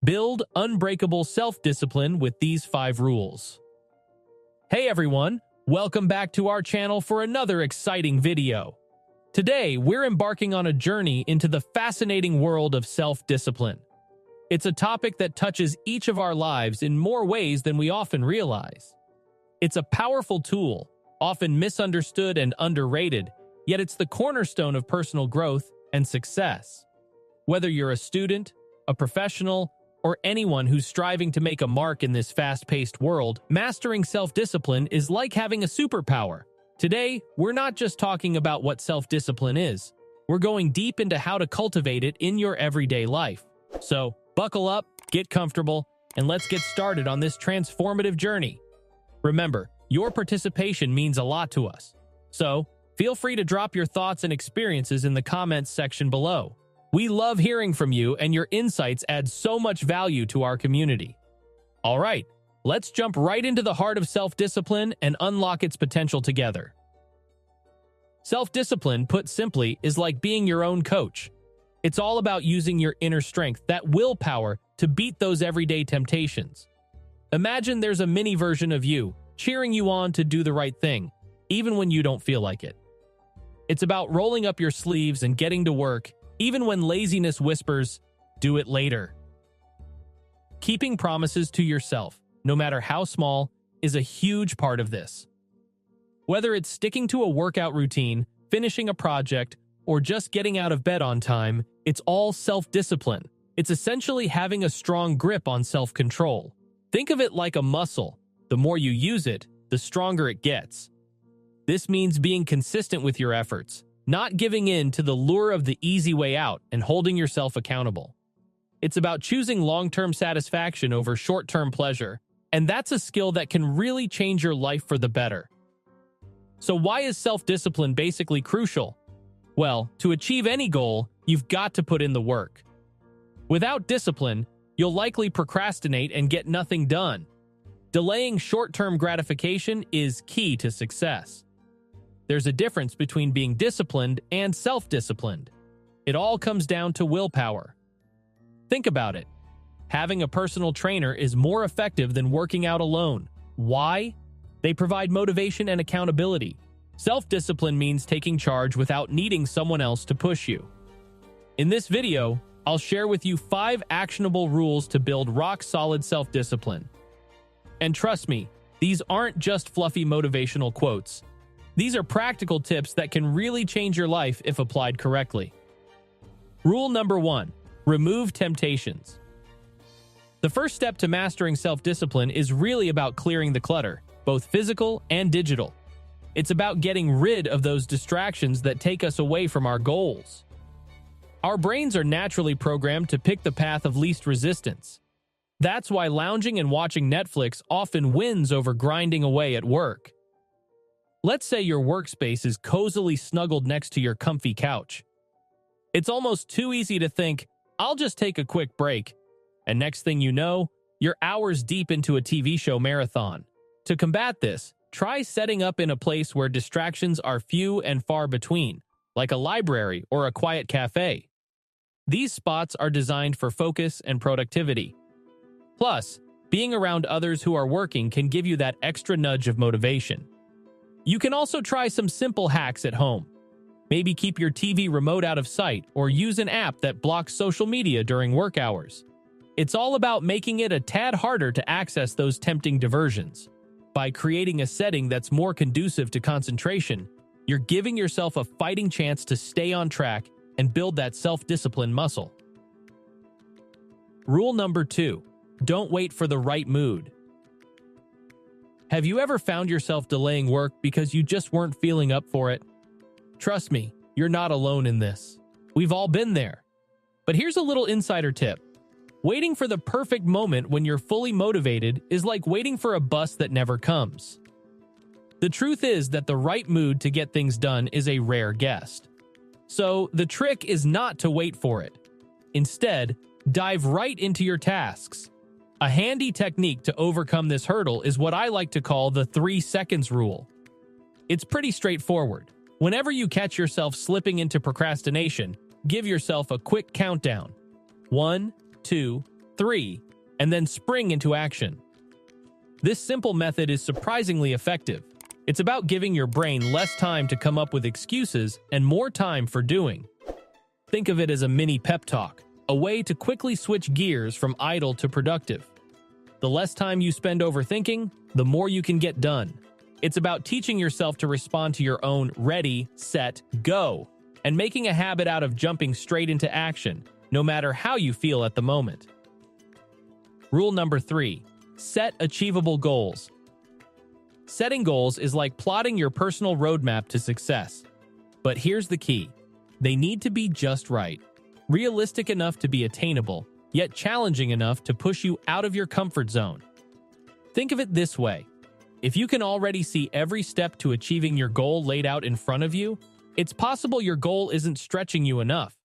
Build unbreakable self-discipline with these 5 rules. Hey everyone, welcome back to our channel for another exciting video. Today, we're embarking on a journey into the fascinating world of self-discipline. It's a topic that touches each of our lives in more ways than we often realize. It's a powerful tool, often misunderstood and underrated, yet it's the cornerstone of personal growth and success. Whether you're a student, a professional, or anyone who's striving to make a mark in this fast-paced world, mastering self-discipline is like having a superpower. Today, we're not just talking about what self-discipline is. We're going deep into how to cultivate it in your everyday life. So, buckle up, get comfortable, and let's get started on this transformative journey. Remember, your participation means a lot to us. So, feel free to drop your thoughts and experiences in the comments section below. We love hearing from you, and your insights add so much value to our community. All right, let's jump right into the heart of self-discipline and unlock its potential together. Self-discipline, put simply, is like being your own coach. It's all about using your inner strength, that willpower, to beat those everyday temptations. Imagine there's a mini version of you, cheering you on to do the right thing, even when you don't feel like it. It's about rolling up your sleeves and getting to work, even when laziness whispers, do it later. Keeping promises to yourself, no matter how small, is a huge part of this. Whether it's sticking to a workout routine, finishing a project, or just getting out of bed on time, it's all self-discipline. It's essentially having a strong grip on self-control. Think of it like a muscle. The more you use it, the stronger it gets. This means being consistent with your efforts, not giving in to the lure of the easy way out and holding yourself accountable. It's about choosing long-term satisfaction over short-term pleasure, and that's a skill that can really change your life for the better. So why is self-discipline basically crucial? Well, to achieve any goal, you've got to put in the work. Without discipline, you'll likely procrastinate and get nothing done. Delaying short-term gratification is key to success. There's a difference between being disciplined and self-disciplined. It all comes down to willpower. Think about it. Having a personal trainer is more effective than working out alone. Why? They provide motivation and accountability. Self-discipline means taking charge without needing someone else to push you. In this video, I'll share with you 5 actionable rules to build rock-solid self-discipline. And trust me, these aren't just fluffy motivational quotes. These are practical tips that can really change your life if applied correctly. Rule number 1, remove temptations. The first step to mastering self-discipline is really about clearing the clutter, both physical and digital. It's about getting rid of those distractions that take us away from our goals. Our brains are naturally programmed to pick the path of least resistance. That's why lounging and watching Netflix often wins over grinding away at work. Let's say your workspace is cozily snuggled next to your comfy couch. It's almost too easy to think, I'll just take a quick break. And next thing you know, you're hours deep into a TV show marathon. To combat this, try setting up in a place where distractions are few and far between, like a library or a quiet cafe. These spots are designed for focus and productivity. Plus, being around others who are working can give you that extra nudge of motivation. You can also try some simple hacks at home. Maybe keep your TV remote out of sight or use an app that blocks social media during work hours. It's all about making it a tad harder to access those tempting diversions. By creating a setting that's more conducive to concentration, you're giving yourself a fighting chance to stay on track and build that self-discipline muscle. Rule number 2, don't wait for the right mood. Have you ever found yourself delaying work because you just weren't feeling up for it? Trust me, you're not alone in this. We've all been there. But here's a little insider tip. Waiting for the perfect moment when you're fully motivated is like waiting for a bus that never comes. The truth is that the right mood to get things done is a rare guest. So the trick is not to wait for it. Instead, dive right into your tasks. A handy technique to overcome this hurdle is what I like to call the 3 seconds rule. It's pretty straightforward. Whenever you catch yourself slipping into procrastination, give yourself a quick countdown. 1, 2, 3, and then spring into action. This simple method is surprisingly effective. It's about giving your brain less time to come up with excuses and more time for doing. Think of it as a mini pep talk, a way to quickly switch gears from idle to productive. The less time you spend overthinking, the more you can get done. It's about teaching yourself to respond to your own ready, set, go, and making a habit out of jumping straight into action, no matter how you feel at the moment. Rule number 3, set achievable goals. Setting goals is like plotting your personal roadmap to success. But here's the key. They need to be just right, realistic enough to be attainable, yet challenging enough to push you out of your comfort zone. Think of it this way. If you can already see every step to achieving your goal laid out in front of you, it's possible your goal isn't stretching you enough.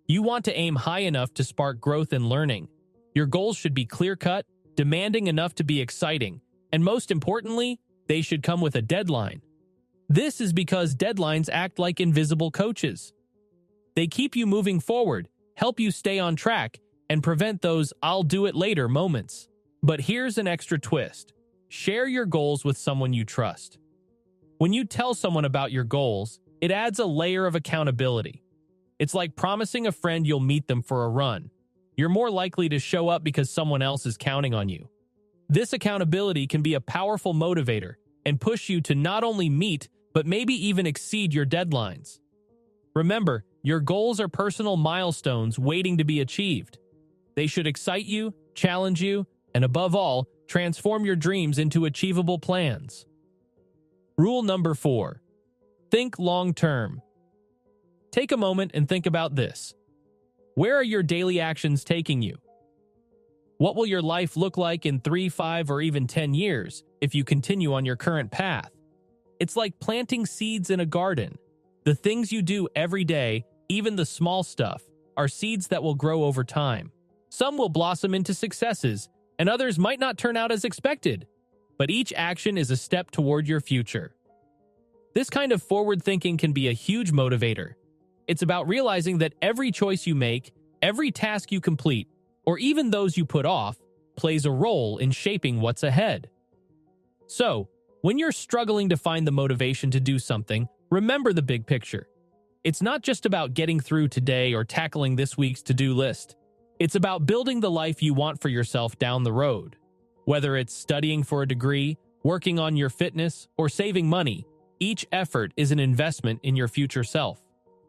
You want to aim high enough to spark growth and learning. Your goals should be clear-cut, demanding enough to be exciting, and most importantly, they should come with a deadline. This is because deadlines act like invisible coaches. They keep you moving forward, help you stay on track, and prevent those "I'll do it later" moments. But here's an extra twist. Share your goals with someone you trust. When you tell someone about your goals, it adds a layer of accountability. It's like promising a friend you'll meet them for a run. You're more likely to show up because someone else is counting on you. This accountability can be a powerful motivator and push you to not only meet, but maybe even exceed your deadlines. Remember, your goals are personal milestones waiting to be achieved. They should excite you, challenge you, and above all, transform your dreams into achievable plans. Rule number 4. Think long-term. Take a moment and think about this. Where are your daily actions taking you? What will your life look like in 3, 5, or even 10 years if you continue on your current path? It's like planting seeds in a garden. The things you do every day, even the small stuff, are seeds that will grow over time. Some will blossom into successes, and others might not turn out as expected. But each action is a step toward your future. This kind of forward thinking can be a huge motivator. It's about realizing that every choice you make, every task you complete, or even those you put off, plays a role in shaping what's ahead. So, when you're struggling to find the motivation to do something, remember the big picture. It's not just about getting through today or tackling this week's to-do list. It's about building the life you want for yourself down the road. Whether it's studying for a degree, working on your fitness, or saving money, each effort is an investment in your future self.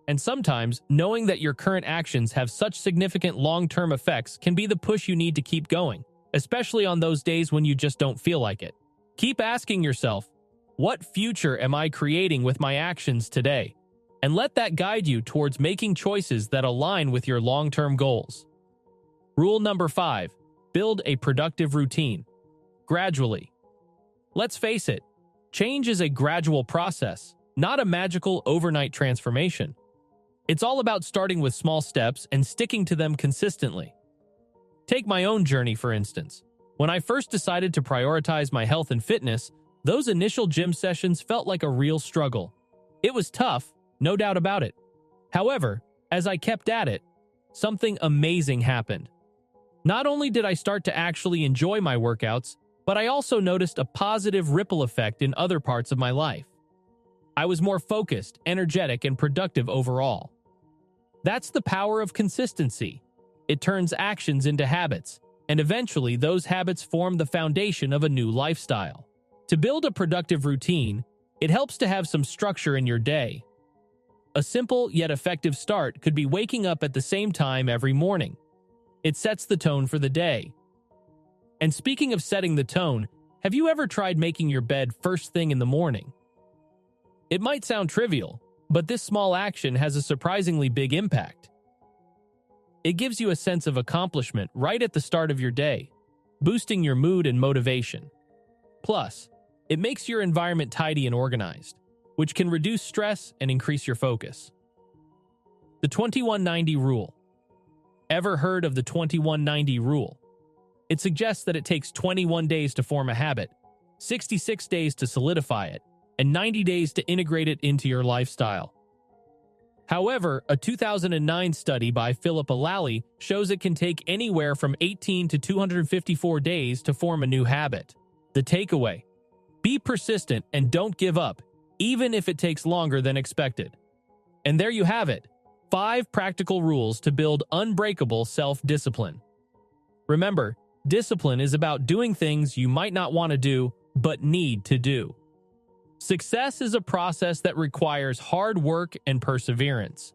And sometimes, knowing that your current actions have such significant long-term effects can be the push you need to keep going, especially on those days when you just don't feel like it. Keep asking yourself, what future am I creating with my actions today? And let that guide you towards making choices that align with your long-term goals. Rule number 5, build a productive routine. Gradually. Let's face it, change is a gradual process, not a magical overnight transformation. It's all about starting with small steps and sticking to them consistently. Take my own journey, for instance. When I first decided to prioritize my health and fitness, those initial gym sessions felt like a real struggle. It was tough, no doubt about it. However, as I kept at it, something amazing happened. Not only did I start to actually enjoy my workouts, but I also noticed a positive ripple effect in other parts of my life. I was more focused, energetic, and productive overall. That's the power of consistency. It turns actions into habits, and eventually those habits form the foundation of a new lifestyle. To build a productive routine, it helps to have some structure in your day. A simple yet effective start could be waking up at the same time every morning. It sets the tone for the day. And speaking of setting the tone, have you ever tried making your bed first thing in the morning? It might sound trivial, but this small action has a surprisingly big impact. It gives you a sense of accomplishment right at the start of your day, boosting your mood and motivation. Plus, it makes your environment tidy and organized, which can reduce stress and increase your focus. The 21-90 rule. Ever heard of the 21-90 rule? It suggests that it takes 21 days to form a habit, 66 days to solidify it, and 90 days to integrate it into your lifestyle. However, a 2009 study by Philip Alali shows it can take anywhere from 18 to 254 days to form a new habit. The takeaway: be persistent and don't give up, even if it takes longer than expected. And there you have it, 5 practical rules to build unbreakable self-discipline. Remember, discipline is about doing things you might not want to do, but need to do. Success is a process that requires hard work and perseverance.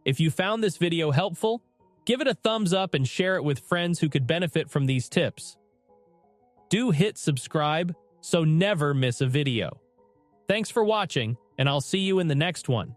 If you found this video helpful, give it a thumbs up and share it with friends who could benefit from these tips. Do hit subscribe so never miss a video. Thanks for watching, and I'll see you in the next one.